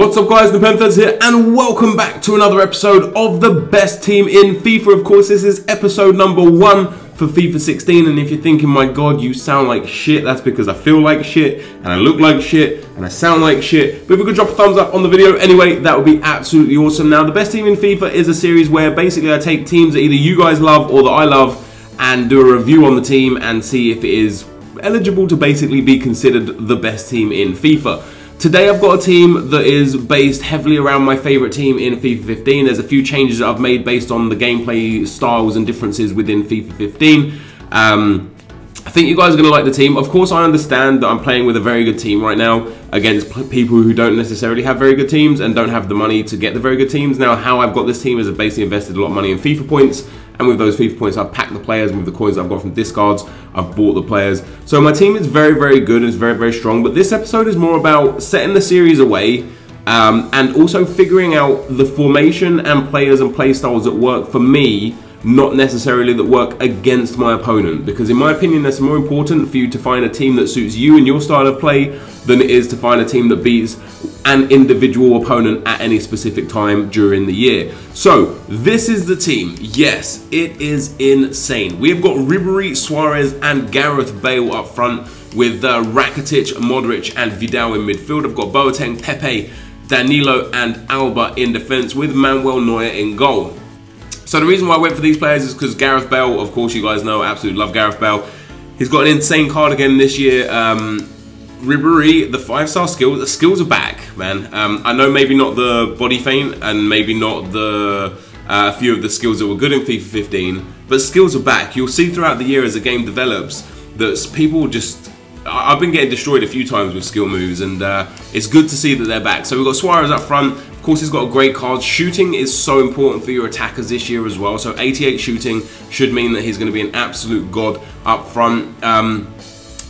What's up guys, NepentheZ here and welcome back to another episode of the best team in FIFA. Of course, this is episode number 1 for FIFA 16, and if you're thinking, my god, you sound like shit, that's because I feel like shit, and I look like shit, and I sound like shit. But if you could drop a thumbs up on the video anyway, that would be absolutely awesome. Now, the best team in FIFA is a series where basically I take teams that either you guys love or that I love and do a review on the team and see if it is eligible to basically be considered the best team in FIFA. Today I've got a team that is based heavily around my favourite team in FIFA 15. There's a few changes that I've made based on the gameplay styles and differences within FIFA 15. I think you guys are going to like the team. Of course, I understand that I'm playing with a very good team right now against people who don't necessarily have very good teams and don't have the money to get the very good teams. Now, how I've got this team is I've basically invested a lot of money in FIFA points, and with those FIFA points, I've packed the players. With the coins I've got from discards, I've bought the players. So my team is very, very good. It's very, very strong. But this episode is more about setting the series away and also figuring out the formation and players and play styles that work for me, not necessarily that work against my opponent, because in my opinion that's more important for you to find a team that suits you and your style of play than it is to find a team that beats an individual opponent at any specific time during the year. So this is the team. Yes, it is insane. We have got Ribery, Suarez and Gareth Bale up front with Rakitic, Modric and Vidal in midfield. I've got Boateng, Pepe, Danilo and Alba in defence with Manuel Neuer in goal. So the reason why I went for these players is because Gareth Bale, of course you guys know, I absolutely love Gareth Bale. He's got an insane card again this year. Ribery, the 5-star skills, the skills are back, man. I know maybe not the body feint and maybe not the few of the skills that were good in FIFA 15, but skills are back. You'll see throughout the year as the game develops that people just... I've been getting destroyed a few times with skill moves, and it's good to see that they're back. So we've got Suarez up front. Of course, he's got a great card. Shooting is so important for your attackers this year as well. So 88 shooting should mean that he's going to be an absolute god up front.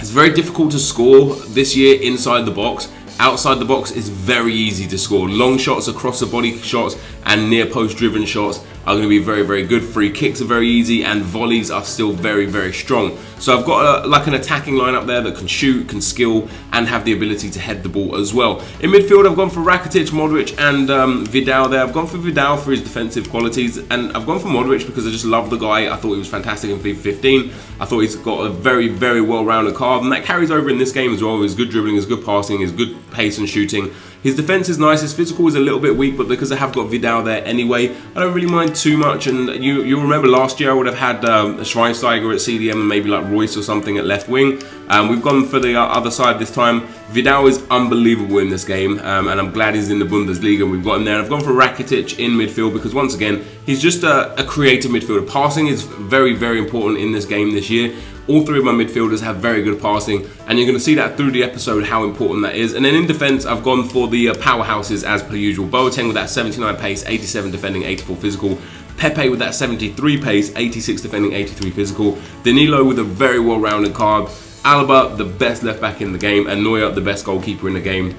It's very difficult to score this year inside the box. Outside the box is very easy to score. Long shots, across the body shots and near post driven shots are going to be very, very good. Free kicks are very easy and volleys are still very, very strong. So I've got like an attacking line up there that can shoot, can skill and have the ability to head the ball as well. In midfield I've gone for Rakitic, Modric and Vidal there. I've gone for Vidal for his defensive qualities, and I've gone for Modric because I just love the guy. I thought he was fantastic in FIFA 15. I thought he's got a very, very well-rounded card, and that carries over in this game as well. His good dribbling, his good passing, his good pace and shooting. His defense is nice, his physical is a little bit weak, but because I have got Vidal there anyway, I don't really mind too much. And you'll remember last year I would have had Schweinsteiger at CDM and maybe like Royce or something at left wing. We've gone for the other side this time. Vidal is unbelievable in this game, and I'm glad he's in the Bundesliga and we've got him there. And I've gone for Rakitic in midfield because once again, he's just a creative midfielder. Passing is very, very important in this game this year. All three of my midfielders have very good passing, and you're going to see that through the episode how important that is. And then in defence, I've gone for the powerhouses as per usual. Boateng with that 79 pace, 87 defending, 84 physical. Pepe with that 73 pace, 86 defending, 83 physical. Danilo with a very well-rounded card. Alba, the best left back in the game, and Neuer, the best goalkeeper in the game.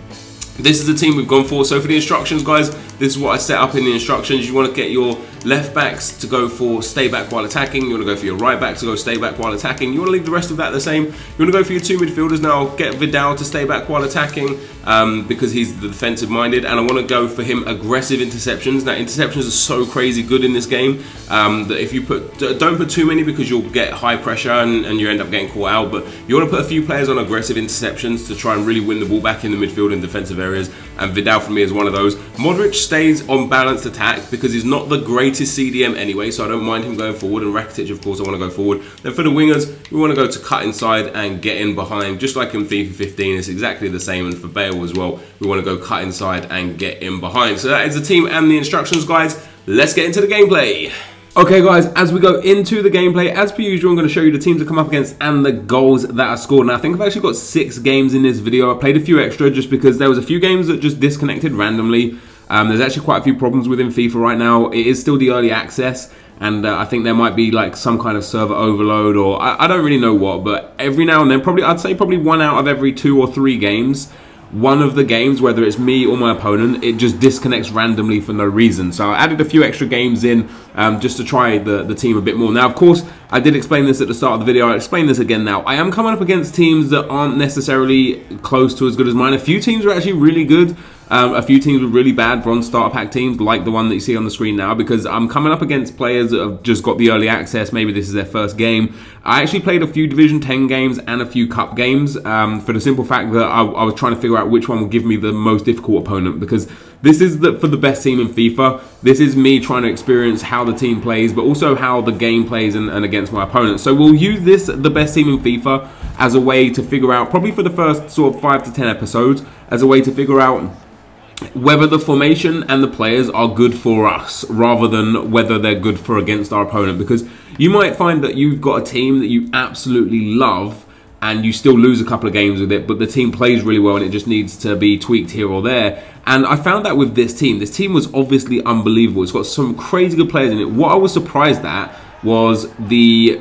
This is the team we've gone for. So for the instructions, guys, this is what I set up in the instructions. You want to get your left backs to go for stay back while attacking. You want to go for your right back to go stay back while attacking. You want to leave the rest of that the same. You want to go for your two midfielders now. Get Vidal to stay back while attacking because he's the defensive minded, and I want to go for him aggressive interceptions. Now interceptions are so crazy good in this game that if you don't put too many because you'll get high pressure and you end up getting caught out. But you want to put a few players on aggressive interceptions to try and really win the ball back in the midfield and defensive areas, and Vidal for me is one of those. Modric stays on balanced attack because he's not the greatest CDM anyway, so I don't mind him going forward, and Rakitic of course I want to go forward. Then for the wingers, we want to go to cut inside and get in behind, just like in FIFA 15. It's exactly the same, and for Bale as well, we want to go cut inside and get in behind. So that is the team and the instructions, guys. Let's get into the gameplay. Okay guys, as we go into the gameplay, as per usual, I'm going to show you the teams that come up against and the goals that are scored. Now I think I've actually got 6 games in this video. I played a few extra just because there was a few games that just disconnected randomly. There's actually quite a few problems within FIFA right now. It is still the early access, and I think there might be like some kind of server overload, or I don't really know what, but every now and then, I'd say probably 1 out of every 2 or 3 games, one of the games, whether it's me or my opponent, it just disconnects randomly for no reason. So I added a few extra games in just to try the team a bit more. Now, of course, I did explain this at the start of the video. I'll explain this again now. I am coming up against teams that aren't necessarily close to as good as mine. A few teams are actually really good. a few teams with really bad bronze starter pack teams, like the one that you see on the screen now, because I'm coming up against players that have just got the early access. Maybe this is their first game. I actually played a few Division 10 games and a few Cup games for the simple fact that I was trying to figure out which one would give me the most difficult opponent, because this is for the best team in FIFA. This is me trying to experience how the team plays, but also how the game plays and against my opponents. So we'll use this, the best team in FIFA, as a way to figure out, probably for the first sort of 5 to 10 episodes, as a way to figure out whether the formation and the players are good for us rather than whether they're good for against our opponent. Because you might find that you've got a team that you absolutely love and you still lose a couple of games with it, but the team plays really well and it just needs to be tweaked here or there. And I found that with this team. This team was obviously unbelievable. It's got some crazy good players in it. What I was surprised at was the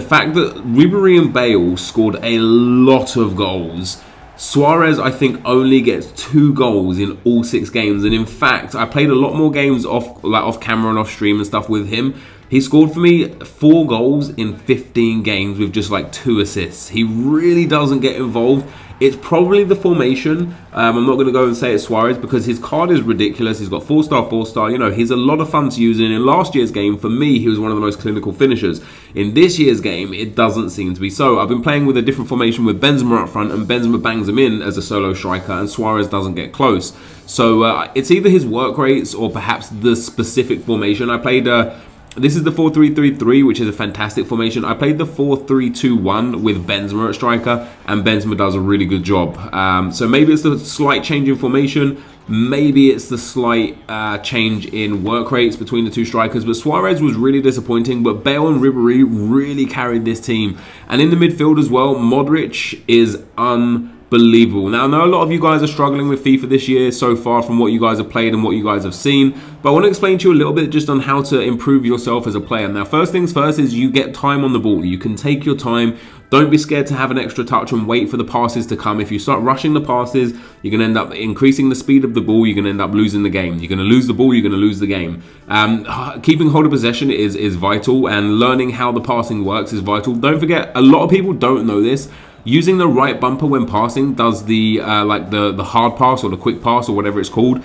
fact that Ribery and Bale scored a lot of goals. Suarez, I think, only gets 2 goals in all 6 games, and in fact, I played a lot more games off camera and off stream and stuff with him. He scored for me 4 goals in 15 games with just like 2 assists. He really doesn't get involved. It's probably the formation. I'm not going to go and say it's Suarez because his card is ridiculous. He's got 4-star, 4-star. You know, he's a lot of fun to use. And in last year's game, for me, he was one of the most clinical finishers. In this year's game, it doesn't seem to be so. I've been playing with a different formation with Benzema up front, and Benzema bangs him in as a solo striker, and Suarez doesn't get close. So it's either his work rates or perhaps the specific formation. I played... this is the 4-3-3-3, which is a fantastic formation. I played the 4-3-2-1 with Benzema at striker, and Benzema does a really good job. So maybe it's the slight change in formation. Maybe it's the slight change in work rates between the 2 strikers. But Suarez was really disappointing. But Bale and Ribery really carried this team. And in the midfield as well, Modric is unbelievable. Now, I know a lot of you guys are struggling with FIFA this year so far from what you guys have played and what you guys have seen, but I want to explain to you a little bit just on how to improve yourself as a player. Now, first things first is you get time on the ball. You can take your time. Don't be scared to have an extra touch and wait for the passes to come. If you start rushing the passes, you're going to end up increasing the speed of the ball. You're going to end up losing the game. You're going to lose the ball. You're going to lose the game. Keeping hold of possession is vital, and learning how the passing works is vital. Don't forget, a lot of people don't know this. Using the right bumper when passing does the like the hard pass or the quick pass or whatever it's called.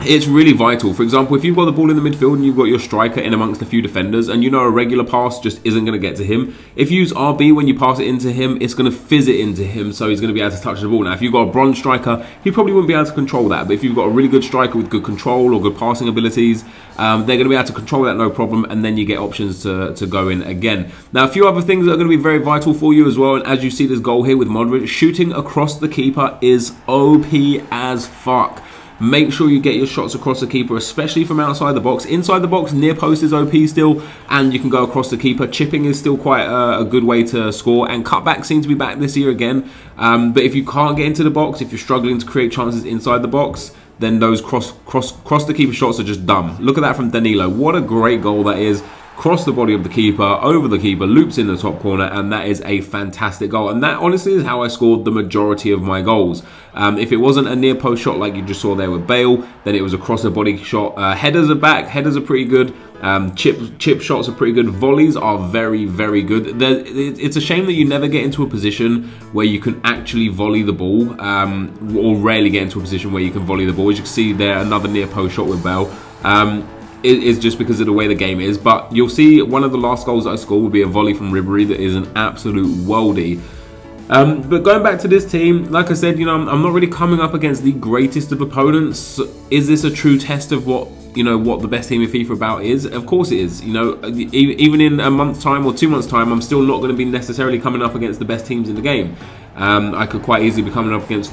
It's really vital. For example, if you've got the ball in the midfield and you've got your striker in amongst a few defenders and you know a regular pass just isn't going to get to him, if you use RB when you pass it into him, it's going to fizz it into him, so he's going to be able to touch the ball. Now, if you've got a bronze striker, he probably wouldn't be able to control that, but if you've got a really good striker with good control or good passing abilities, they're going to be able to control that no problem, and then you get options to go in again. Now, a few other things that are going to be very vital for you as well, and as you see this goal here with Modric, shooting across the keeper is OP as fuck. Make sure you get your shots across the keeper, especially from outside the box. Inside the box, near post is OP still, and you can go across the keeper. Chipping is still quite a good way to score, and cutbacks seem to be back this year again. But if you can't get into the box, if you're struggling to create chances inside the box, then those cross the keeper shots are just dumb. Look at that from Danilo. What a great goal that is. Cross the body of the keeper, over the keeper, loops in the top corner, and that is a fantastic goal. And that honestly is how I scored the majority of my goals. If it wasn't a near post shot like you just saw there with Bale, then it was a cross the body shot. Headers are back, headers are pretty good. Chip shots are pretty good. Volleys are very, very good. It's a shame that you never get into a position where you can actually volley the ball, or rarely get into a position where you can volley the ball. As you can see there, another near post shot with Bale. Is just because of the way the game is, but you'll see one of the last goals that I scored will be a volley from Ribery that is an absolute worldie. But going back to this team, like I said, you know, I'm not really coming up against the greatest of opponents. Is this a true test of what the best team in FIFA about is? Of course it is. You know, even in a month's time or 2 months' time, I'm still not going to be necessarily coming up against the best teams in the game. I could quite easily be coming up against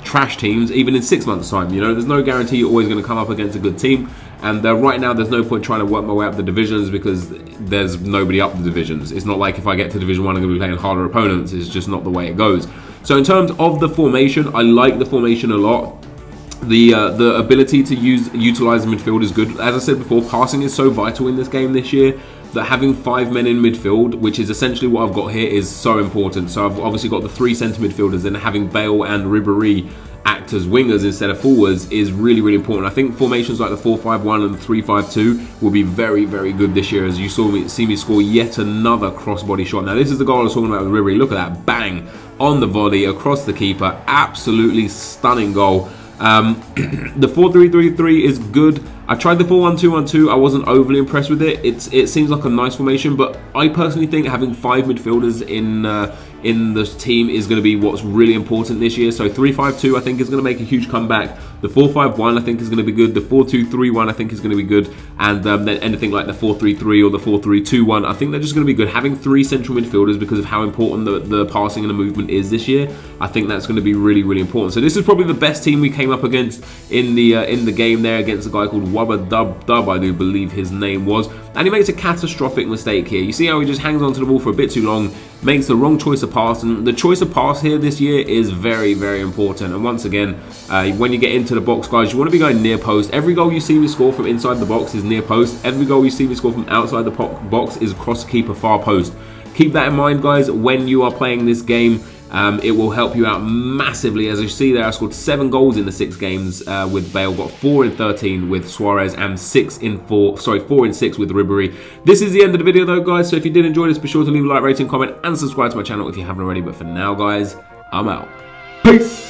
trash teams even in 6 months' time. You know, there's no guarantee you're always going to come up against a good team, and right now there's no point trying to work my way up the divisions because there's nobody up the divisions. It's not like if I get to Division 1 I'm going to be playing harder opponents. It's just not the way it goes. So in terms of the formation, I like the formation a lot. The ability to utilize the midfield is good. As I said before, passing is so vital in this game this year that having 5 men in midfield, which is essentially what I've got here, is so important. So I've obviously got the 3 centre midfielders, and having Bale and Ribery act as wingers instead of forwards is really, really important. I think formations like the 4-5-1 and the 3-5-2 will be very, very good this year, as you see me score yet another cross-body shot. Now, this is the goal I was talking about with Ribery. Look at that, bang, on the volley, across the keeper. Absolutely stunning goal. The 4-3-3-3 is good. I tried the 4-1-2-1-2. I wasn't overly impressed with it. It seems like a nice formation, but I personally think having 5 midfielders in the team is going to be what's really important this year. So 3-5-2 I think is going to make a huge comeback. The 4-5-1 I think is going to be good. The 4-2-3-1 I think is going to be good. And then anything like the 4-3-3 or the 4-3-2-1, I think they're just going to be good. Having 3 central midfielders because of how important the passing and the movement is this year, I think that's going to be really, really important. So this is probably the best team we came up against in the game there against a guy called Wubba Dub, I do believe his name was. And he makes a catastrophic mistake here. You see how he just hangs onto the ball for a bit too long, makes the wrong choice of pass, and the choice of pass here this year is very, very important. And once again, when you get into the box, guys, you want to be going near post. Every goal you see me score from inside the box is near post. Every goal you see me score from outside the box is across keeper far post. Keep that in mind, guys, when you are playing this game. It will help you out massively. As you see there, I scored 7 goals in the 6 games with Bale, got 4 in 13 with Suarez, and 4 in 6 with Ribery. This is the end of the video though, guys, so if you did enjoy this, be sure to leave a like, rating, comment, and subscribe to my channel if you haven't already. But for now, guys, I'm out. Peace!